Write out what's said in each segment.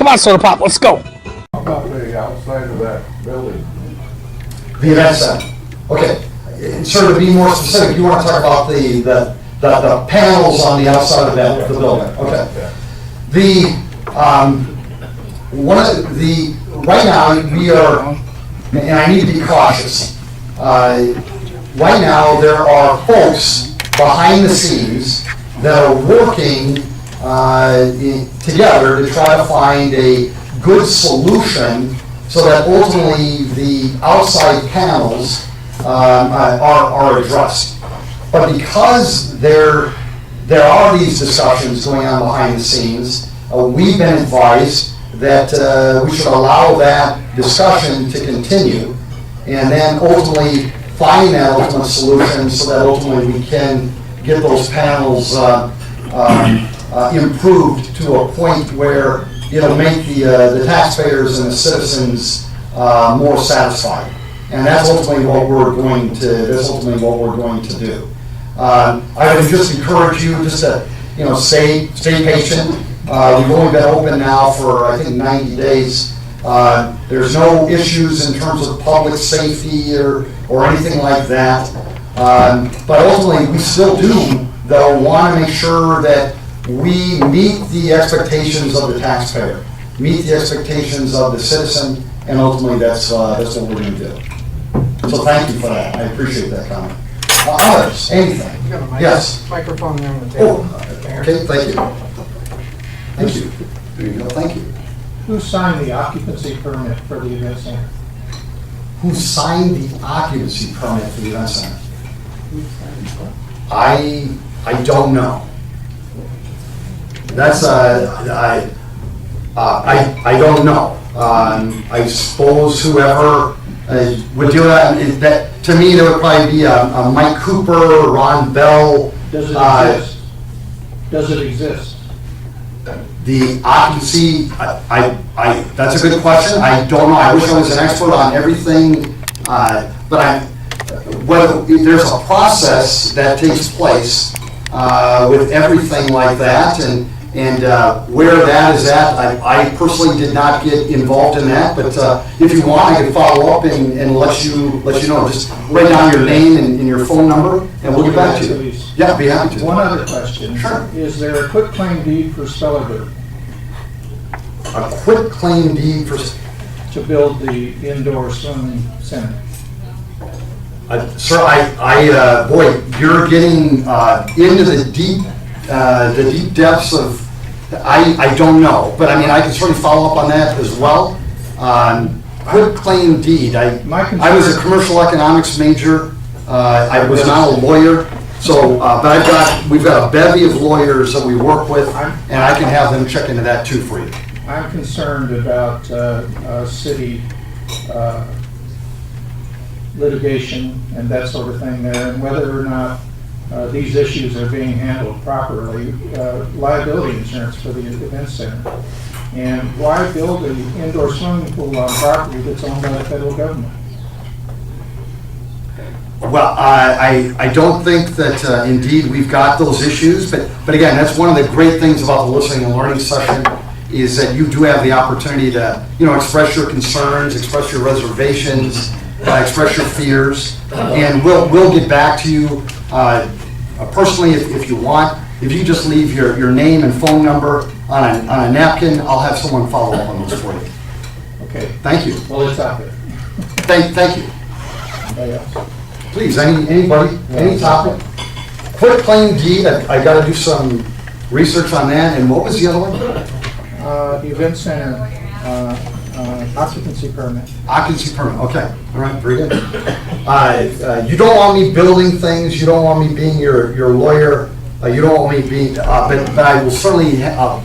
Come on, Soda Pop, let's go. How about the outside of that building? The event center. Okay, sir, to be more specific, you want to talk about the panels on the outside of the building. Okay. Right now, we are, and I need to be cautious. Right now, there are folks behind the scenes that are working together to try to find a good solution so that ultimately the outside panels are addressed. But because there are these discussions going on behind the scenes, we've been advised that we should allow that discussion to continue and then ultimately find that ultimate solution so that ultimately we can get those panels improved to a point where it'll make the taxpayers and the citizens more satisfied. And that's ultimately what we're going to do. I would just encourage you just to stay patient. We've only been open now for I think 90 days. There's no issues in terms of public safety or anything like that. But ultimately, we still do, though, want to make sure that we meet the expectations of the taxpayer, meet the expectations of the citizen, and ultimately that's what we're going to do. So thank you for that. I appreciate that comment. Others, anything? You got a Yes. microphone there on the table. Okay, thank you. Thank you. There you go, thank you. Who signed the occupancy permit for the event center? Who signed the occupancy permit for the event center? I don't know. That's I don't know. I suppose whoever would do that, to me, there would probably be a Mike Cooper, Ron Bell. Does it exist? Does it exist? The occupancy, that's a good question. I don't know. I wish I was an expert on everything, but whether there's a process that takes place with everything like that, and where that is at, I personally did not get involved in that. But if you want, I can follow up and let you know. Just write down your name and your phone number, and we'll get back to you. Yeah, be happy to. One other question. Sure. Is there a quit claim deed for Spellerberg A quit claim deed for. to build the indoor swimming center? Sir, boy, you're getting into the deep depths of. I don't know, but I mean, I can certainly follow up on that as well. Quit claim deed. I was a commercial economics major. I was not a lawyer, so but we've got a bevy of lawyers that we work with, and I can have them check into that too for you. I'm concerned about city litigation and that sort of thing there, and whether or not these issues are being handled properly. Liability insurance for the event center. And why build an indoor swimming pool on property that's owned by the federal government? Well, I don't think that indeed we've got those issues, but again, that's one of the great things about the listening and learning session is that you do have the opportunity to express your concerns, express your reservations, express your fears, and we'll get back to you personally if you want. If you just leave your name and phone number on a napkin, I'll have someone follow up on those for you. Okay. Thank you. Well, it's out there. Thank you. Anybody else? Please, anybody, any topic. Quit claim deed, I got to do some research on that. And what was the other one? The event center occupancy permit. Occupancy permit. Okay. All right. Very good. You don't want me building things. You don't want me being your lawyer. You don't want me being, but I will certainly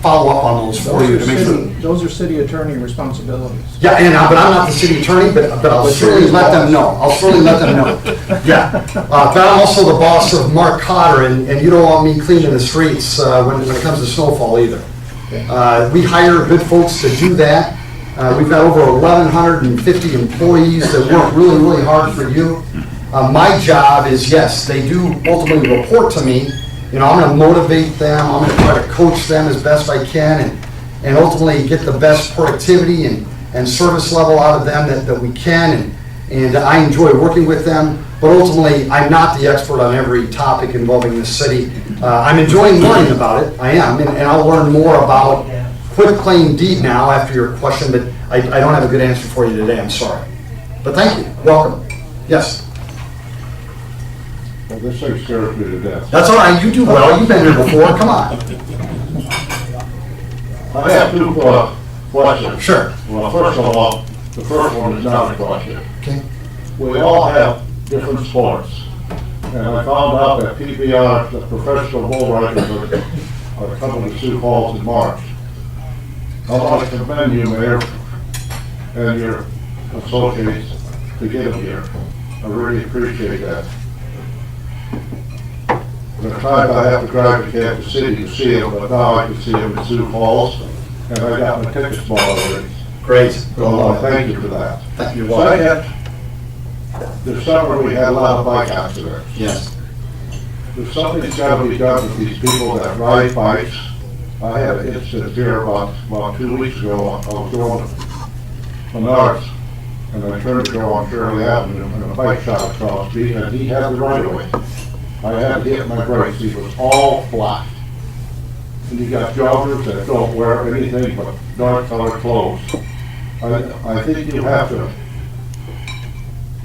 follow up on those for you to make sure. Those are city attorney responsibilities. Yeah, but I'm not the city attorney, but I'll certainly let them know. I'll certainly let them know. Yeah, but I'm also the boss of Mark Cotter, and you don't want me cleaning the streets when it comes to snowfall either. Okay. We hire good folks to do that. We've got over 1,150 employees that work really, really hard for you. My job is, yes, they do ultimately report to me. I'm going to motivate them. I'm going to try to coach them as best I can, and ultimately get the best productivity and service level out of them that we can. And I enjoy working with them, but ultimately, I'm not the expert on every topic involving the city. I'm enjoying learning about it, I am, and I'll learn more about quitclaim deed now after your question, but I don't have a good answer for you today, I'm sorry. But thank you, welcome. Yes? Well, this thing scares me to death. That's all right, you do well, you've been here before, come on. I have two questions. Sure. Well, first of all, the first one is not a question. Okay. We all have different sports. And I found out that PBR, the professional bull riders, are coming to Sioux Falls in March. I want to commend you, Mayor, and your associates to get them here. I really appreciate that. There are times I have to drive to Kansas City to see them, but now I can see them in Sioux Falls, and I got my tickets bought already. Great. So thank you for that. Thank you. Second, this summer we had a lot of bike accidents. Yes. There's something's got to be done with these people that ride bikes. I had an incident here about 2 weeks ago. I was going to Menards, and I turned to go on Shirley Avenue, and a bike shot across me, and he had the right of way. I had to hit my brakes. He was all flat. And you got joggers that don't wear anything but dark colored clothes. I think you have to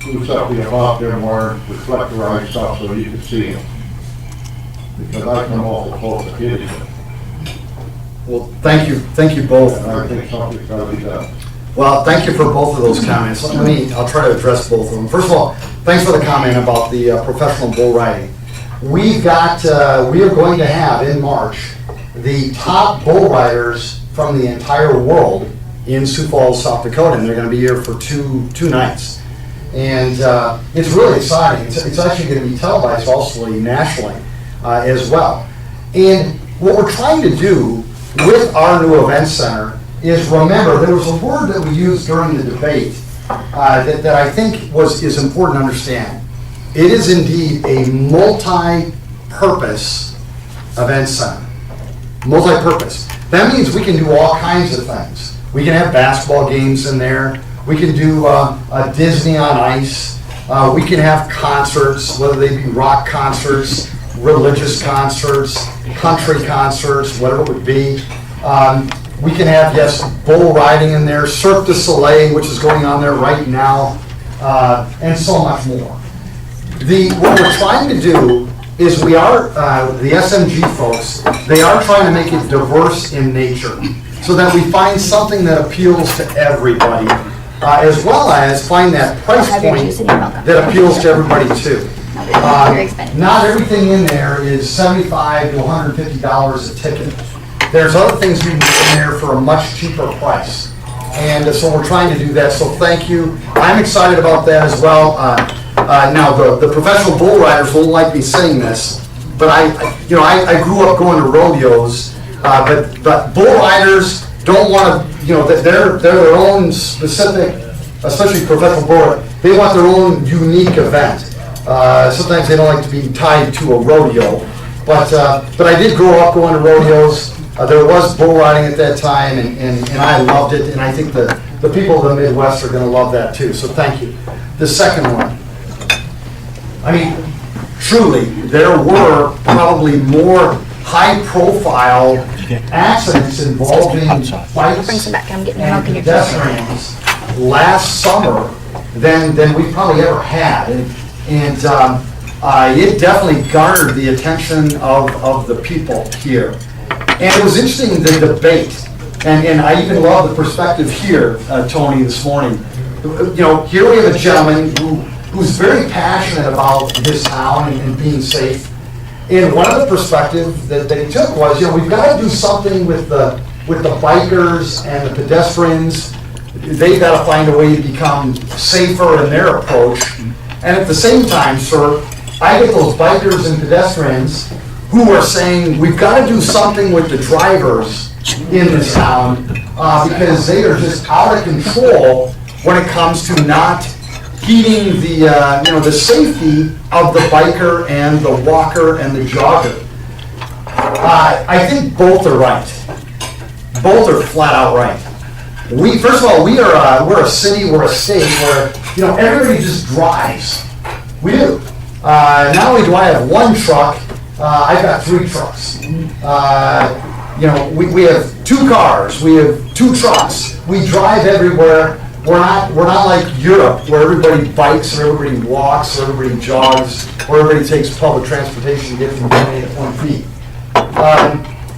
do something about them wearing reflectorized stuff so you can see them. Because I come awful close to hitting them. Well, thank you both. And I think something's got to be done. Well, thank you for both of those comments. I'll try to address both of them. First of all, thanks for the comment about the professional bull riding. We are going to have in March the top bull riders from the entire world in Sioux Falls, South Dakota, and they're going to be here for two nights. And it's really exciting. It's actually going to be televised also nationally as well. And what we're trying to do with our new event center is remember, there was a word that we used during the debate that I think is important to understand. It is indeed a multi-purpose event center. Multi-purpose. That means we can do all kinds of things. We can have basketball games in there. We can do a Disney on Ice. We can have concerts, whether they be rock concerts, religious concerts, country concerts, whatever it would be. We can have, yes, bull riding in there, Cirque du Soleil, which is going on there right now, and so much more. What we're trying to do is the SMG folks, they are trying to make it diverse in nature so that we find something that appeals to everybody, as well as find that price point that appeals to everybody too. Not everything in there is $75 to $150 a ticket. There's other things you can get in there for a much cheaper price. And so we're trying to do that, so thank you. I'm excited about that as well. Now, the professional bull riders won't like me saying this, but I grew up going to rodeos, but bull riders don't want to, they're their own specific, especially professional bull riders, they want their own unique event. Sometimes they don't like to be tied to a rodeo, but I did grow up going to rodeos. There was bull riding at that time, and I loved it, and I think the people of the Midwest are going to love that too, so thank you. The second one, I mean, truly, there were probably more high-profile accidents involving bikes and pedestrians last summer than we probably ever had, and it definitely garnered the attention of the people here. And it was interesting, the debate, and I even love the perspective here, Tony, this morning. Here we have a gentleman who's very passionate about his town and being safe. And one of the perspectives that he took was, we've got to do something with the bikers and the pedestrians. They've got to find a way to become safer in their approach. And at the same time, sir, I get those bikers and pedestrians who are saying, we've got to do something with the drivers in this town because they are just out of control when it comes to not heeding the safety of the biker and the walker and the jogger. I think both are right. both are flat out right. First of all, we're a city, we're a state where, everybody just drives. We do. Not only do I have one truck, I've got 3 trucks. We have 2 cars, we have 2 trucks. We drive everywhere. We're not like Europe, where everybody bikes, or everybody walks, or everybody jogs, or everybody takes public transportation to get from point A to point B.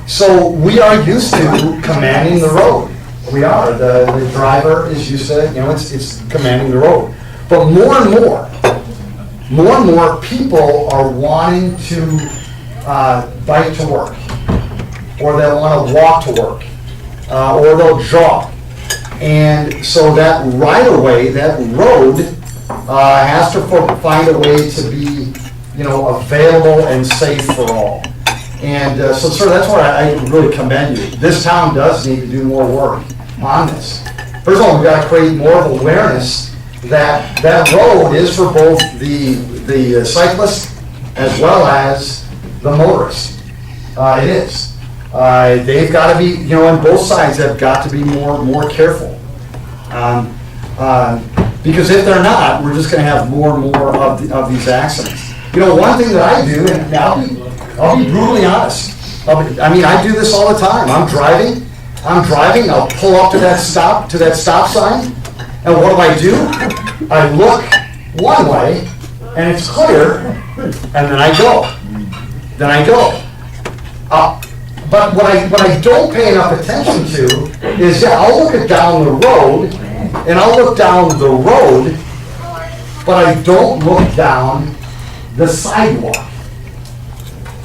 So we are used to commanding the road. We are. The driver is used to, it's commanding the road. But more and more people are wanting to bike to work, or they'll want to walk to work, or they'll jog. And so that right-of-way, that road, has to find a way to be, available and safe for all. And so, sir, that's why I really commend you. This town does need to do more work on this. First of all, we've got to create more of awareness that that road is for both the cyclist as well as the motorist. It is. They've got to be, on both sides have got to be more careful. Because if they're not, we're just going to have more and more of these accidents. One thing that I do, and I'll be brutally honest. I do this all the time. I'm driving, I'll pull up to that stop sign, and what do? I look one way, and it's clear, and then I go. But what I don't pay enough attention to is, I'll look down the road, but I don't look down the sidewalk.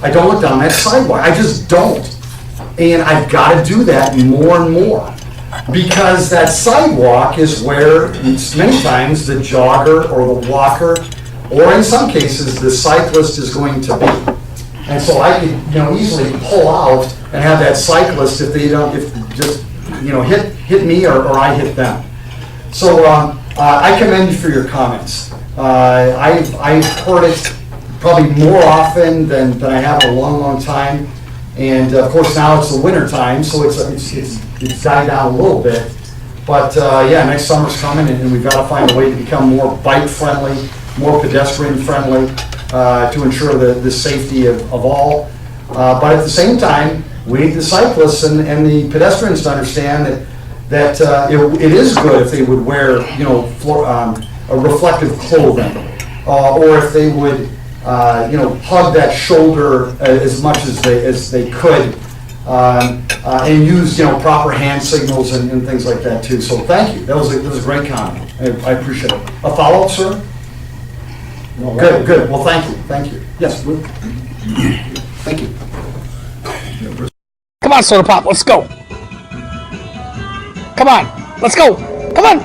I don't look down that sidewalk. I just don't. And I've got to do that more and more. Because that sidewalk is where, many times, the jogger or the walker, or in some cases, the cyclist is going to be. And so I could, easily pull out and have that cyclist hit me or I hit them. So I commend you for your comments. I've heard it probably more often than I have in a long time. And of course now it's the winter time, so it's died down a little bit. But next summer's coming, and we've got to find a way to become more bike friendly, more pedestrian friendly, to ensure the safety of all. But at the same time, we need the cyclists and the pedestrians to understand that it is good if they would wear, a reflective clothing, or if they would, hug that shoulder as much as they could, and use, proper hand signals and things like that too. So thank you. That was a great comment. I appreciate it. A follow-up, sir? No, good. Well, thank you. Yes. Thank you. Come on, Soda Pop, let's go. Come on, let's go. Come on.